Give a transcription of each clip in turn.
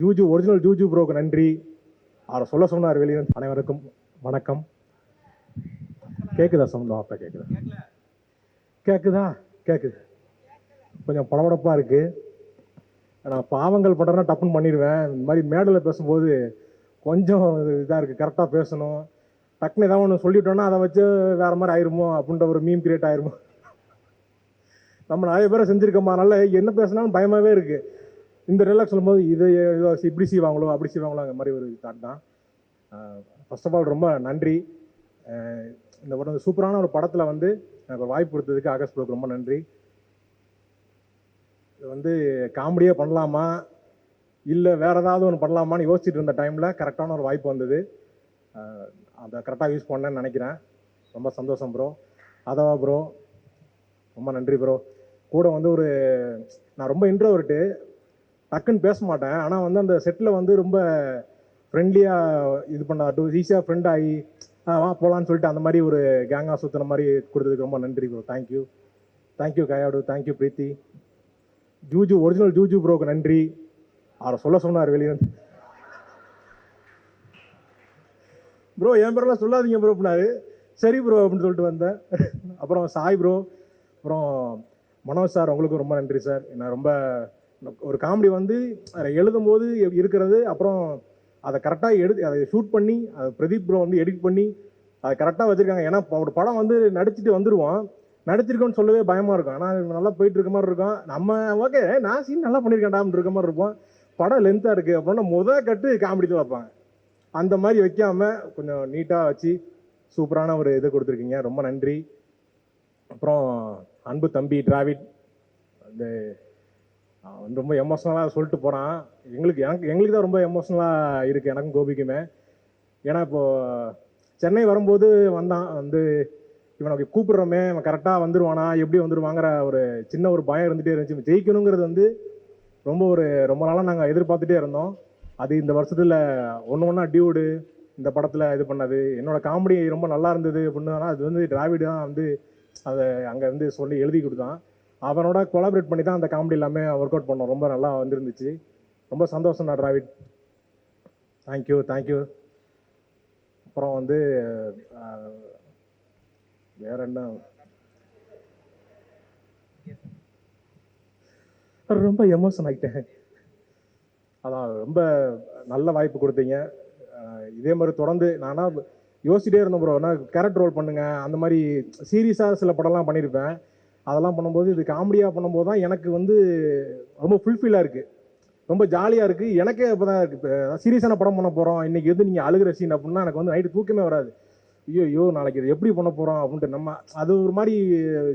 ஜூஜு original Juju ப்ரோக்கு நன்றி. அவரை சொல்ல சொன்னார் வெளியே. அனைவருக்கும் வணக்கம். கேட்குதா சவுண்ட்? அப்போ கேட்குதா? கேட்குதா? கேட்குது. கொஞ்சம் படபடப்பாக இருக்குது. நான் பாவங்கள் பண்ணுறேன்னா டப்புன்னு பண்ணிடுவேன். இந்த மாதிரி மேடையில் பேசும்போது கொஞ்சம் இதாக இருக்குது. கரெக்டாக பேசணும். டக்குன்னு ஏதாவது ஒன்று சொல்லிட்டோன்னா அதை வச்சு வேறு மாதிரி ஆயிருமோ அப்படின்ற ஒரு மீம் கிரியேட் ஆயிருமோ. நம்ம நிறைய பேரை செஞ்சுருக்கோமா, அதனால என்ன பேசினாலும் பயமாகவே இருக்குது. இந்த ரிலாக்ஸ் சொல்லும்போது இது இப்படி செய்வாங்களோ அப்படி செய்வாங்களோ அந்த மாதிரி ஒரு தாட் தான். ஃபர்ஸ்ட் ஆஃப் ஆல் ரொம்ப நன்றி. இந்த படம் சூப்பரான ஒரு படத்தில் வந்து எனக்கு ஒரு வாய்ப்பு கொடுத்ததுக்கு ஆகாஷ் ப்ரோக்கு ரொம்ப நன்றி. இது வந்து காமெடியாக பண்ணலாமா இல்லை வேறு ஏதாவது ஒன்று பண்ணலாமான்னு யோசிச்சுட்டு இருந்த டைமில் கரெக்டான ஒரு வாய்ப்பு வந்தது. அதை கரெக்டாக யூஸ் பண்ணேன்னு நினைக்கிறேன். ரொம்ப சந்தோஷம் ப்ரோ. அதவா ப்ரோ ரொம்ப நன்றி ப்ரோ. கூட வந்து நான் ரொம்ப இன்ட்ரோவர்ட்டு, டக்குன்னு பேச மாட்டேன். ஆனால் வந்து அந்த செட்டில் வந்து ரொம்ப ஃப்ரெண்ட்லியாக இது பண்ண ஈஸியாக ஃப்ரெண்ட் ஆகி வா போகலான்னு சொல்லிட்டு அந்த மாதிரி ஒரு கேங்காக சுற்றுன மாதிரி கொடுத்ததுக்கு ரொம்ப நன்றி bro. Thank you. Thank you Kayadu. Thank you Preethi. Juju original Juju ப்ரோக்கு நன்றி. அவரை சொல்ல சொன்னார் வெளியே. ப்ரோ என் பேரெல்லாம் சொல்லாதீங்க ப்ரோ அப்படின்னாரு. சரி ப்ரோ அப்படின்னு சொல்லிட்டு வந்தேன். அப்புறம் சாய் ப்ரோ, அப்புறம் மனோஜ் சார், உங்களுக்கும் ரொம்ப நன்றி சார். நான் ரொம்ப ஒரு காமெடி வந்து எழுதும் போது இருக்கிறது, அப்புறம் அதை கரெக்டாக அதை ஷூட் பண்ணி அதை பிரதீப் ப்ரோ வந்து எடிட் பண்ணி அதை கரெக்டாக வச்சுருக்காங்க. ஏன்னா ஒரு படம் வந்து நடிச்சுட்டு வந்துடுவோம், நடிச்சிருக்கோன்னு சொல்லவே பயமாக இருக்கும். ஆனால் நல்லா போயிட்டு இருக்க மாதிரி இருக்கும். நம்ம ஓகே நான் சீன் நல்லா பண்ணியிருக்கேன்டான்னு இருக்க மாதிரி இருப்போம். படம் லென்த்தாக இருக்குது அப்படின்னா கட்டு காமெடி தான் வைப்பாங்க. அந்த மாதிரி வைக்காமல் கொஞ்சம் நீட்டாக வச்சு சூப்பரான ஒரு இது கொடுத்துருக்கீங்க. ரொம்ப நன்றி. அப்புறம் அன்பு தம்பி டிராவிட் வந்து ரொம்ப எமோஷ்னலாக சொல்லிட்டு போகிறான். எங்களுக்கு தான் ரொம்ப எமோஷ்னலாக இருக்குது, எனக்கும் கோபிக்குமே. ஏன்னா இப்போது சென்னை வரும்போது வந்தான் வந்து இவனுக்கு கூப்பிடுறோமே அவன் கரெக்டாக வந்துடுவானா எப்படி வந்துடுவாங்கிற ஒரு சின்ன ஒரு பயம் இருந்துகிட்டே இருந்துச்சு. ஜெயிக்கணுங்கிறது வந்து ரொம்ப நாளாக நாங்கள் எதிர்பார்த்துட்டே இருந்தோம். அது இந்த வருஷத்தில் ஒன்று டியூடு இந்த படத்தில் இது பண்ணது. என்னோடய காமெடி ரொம்ப நல்லா இருந்தது அப்படின்னா அது வந்து டிராவிட் தான் வந்து அதை அங்கே வந்து சொல்லி எழுதி கொடுத்தான். அவனோட கொலாபரேட் பண்ணி தான் அந்த காமெடி எல்லாமே ஒர்க் அவுட் பண்ணோம். ரொம்ப நல்லா வந்துருந்துச்சு. ரொம்ப சந்தோஷம் தான் டிராவிட். தேங்க்யூ. தேங்க்யூ. அப்புறம் வந்து வேற என்ன, ரொம்ப எமோஷன் ஆகிட்டேன். அதான் ரொம்ப நல்ல வாய்ப்பு கொடுத்தீங்க. இதே மாதிரி தொடர்ந்து நானா யோசிச்சிட்டே இருந்தேன் ப்ரோ. நான் கேரக்டர் ரோல் பண்ணுங்க அந்த மாதிரி சீரியஸாக சில படம்லாம் பண்ணியிருப்பேன். அதெல்லாம் பண்ணும்போது இது காமெடியாக பண்ணும்போது தான் எனக்கு வந்து ரொம்ப ஃபுல்ஃபில்லாக இருக்குது, ரொம்ப ஜாலியாக இருக்குது. எனக்கே இப்போ தான் இருக்குது. இப்போ சீரியஸான படம் பண்ண போகிறோம் இன்றைக்கி வந்து நீங்கள் அழுகிற சீன் அப்படின்னா எனக்கு வந்து நைட்டு தூக்கமே வராது. ஐயோ நாளைக்கு இது எப்படி பண்ண போகிறோம் அப்படின்ட்டு நம்ம அது ஒரு மாதிரி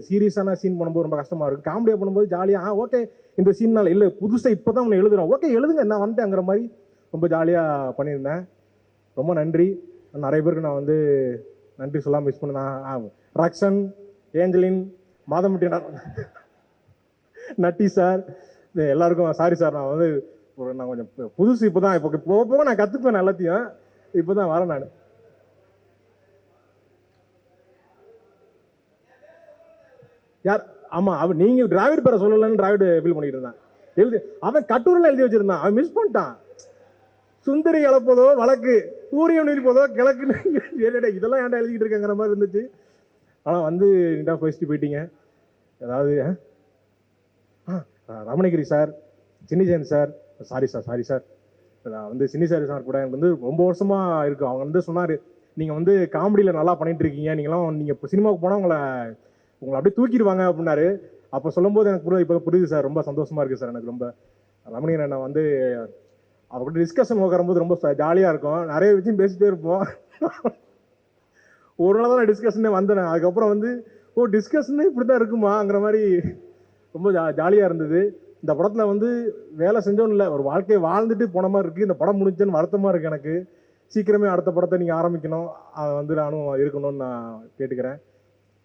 சீரியஸான சீன் பண்ணும்போது ரொம்ப கஷ்டமாக இருக்குது. காமெடியாக பண்ணும்போது ஜாலியாக ஓகே இந்த சீன்னால் இல்லை புதுசாக இப்போ தான் ஒன்று எழுதுகிறோம், ஓகே எழுதுங்க நான் வந்துட்டேங்கிற மாதிரி ரொம்ப ஜாலியாக பண்ணியிருந்தேன். ரொம்ப நன்றி. நிறைய பேருக்கு நான் வந்து நன்றி சொல்லாமல் மிஸ் பண்ணேன். ரக்ஷன், ஏஞ்சலின், மாதம்பட்டி, நட்டி சார், எல்லாருக்கும் சாரி சார். நான் வந்து நான் கொஞ்சம் புதுசு இப்போ தான், இப்போ போக போக நான் கற்றுக்குவேன் எல்லாத்தையும். இப்போ தான் வரேன் நான். யார்? ஆமாம் அவன் நீங்கள் டிராவிட் பேரை சொல்லலன்னு டிராவிட் ஃபீல் பண்ணிட்டு இருந்தான். அவன் கட்டுரையில் எழுதி வச்சிருந்தான், அவன் மிஸ் பண்ணிட்டான். சுந்தரி இழப்பதோ வழக்கு, சூரியன் இருப்பதோ கிழக்குன்னு இதெல்லாம் ஏன்டா எழுதிக்கிட்டு இருக்கேங்கிற மாதிரி இருந்துச்சு. ஆனால் வந்து நீட்டாக பேசிட்டு போயிட்டீங்க. ஏதாவது Ramanagiri sir, Chinni Jayan sir, sorry sir. நான் வந்து சார் கூட எனக்கு வந்து ரொம்ப வருஷமாக இருக்குது. அவங்க வந்து சொன்னார், நீங்கள் வந்து காமெடியில் நல்லா பண்ணிட்டு இருக்கீங்க, நீங்கள் இப்போ சினிமாவுக்கு போனால் உங்களை அப்படியே தூக்கிடுவாங்க அப்படின்னாரு. அப்போ சொல்லும்போது எனக்கு இப்போ புரியுது சார். ரொம்ப சந்தோஷமாக இருக்குது சார் எனக்கு. ரொம்ப ரமணிகன் அண்ணன் வந்து அவர்கிட்ட டிஸ்கஷன் உட்காரும்போது ரொம்ப ஜாலியாக இருக்கும். நிறைய விஷயம் பேசிகிட்டே இருப்போம். ஒரு நாள் தான் நான் டிஸ்கஷனே வந்தேன். அதுக்கப்புறம் வந்து டிஸ்கஷனே இப்படி தான் இருக்குமாங்கிற மாதிரி ரொம்ப ஜாலியாக இருந்தது. இந்த படத்தில் வந்து வேலை செஞ்சோன்னு இல்லை, ஒரு வாழ்க்கையை வாழ்ந்துட்டு போன மாதிரி இருக்குது. இந்த படம் முடிஞ்சேன்னு வருத்தமாக இருக்குது எனக்கு. சீக்கிரமே அடுத்த படத்தை நீங்கள் ஆரம்பிக்கணும், அதை வந்து நானும் இருக்கணும்னு நான் கேட்டுக்கிறேன்.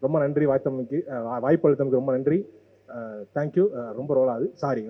ரொம்ப நன்றி வாய்ப்பு அளித்தமைக்கு ரொம்ப நன்றி. தேங்க்யூ. ரொம்ப ரோல் ஆகுது, சாரி.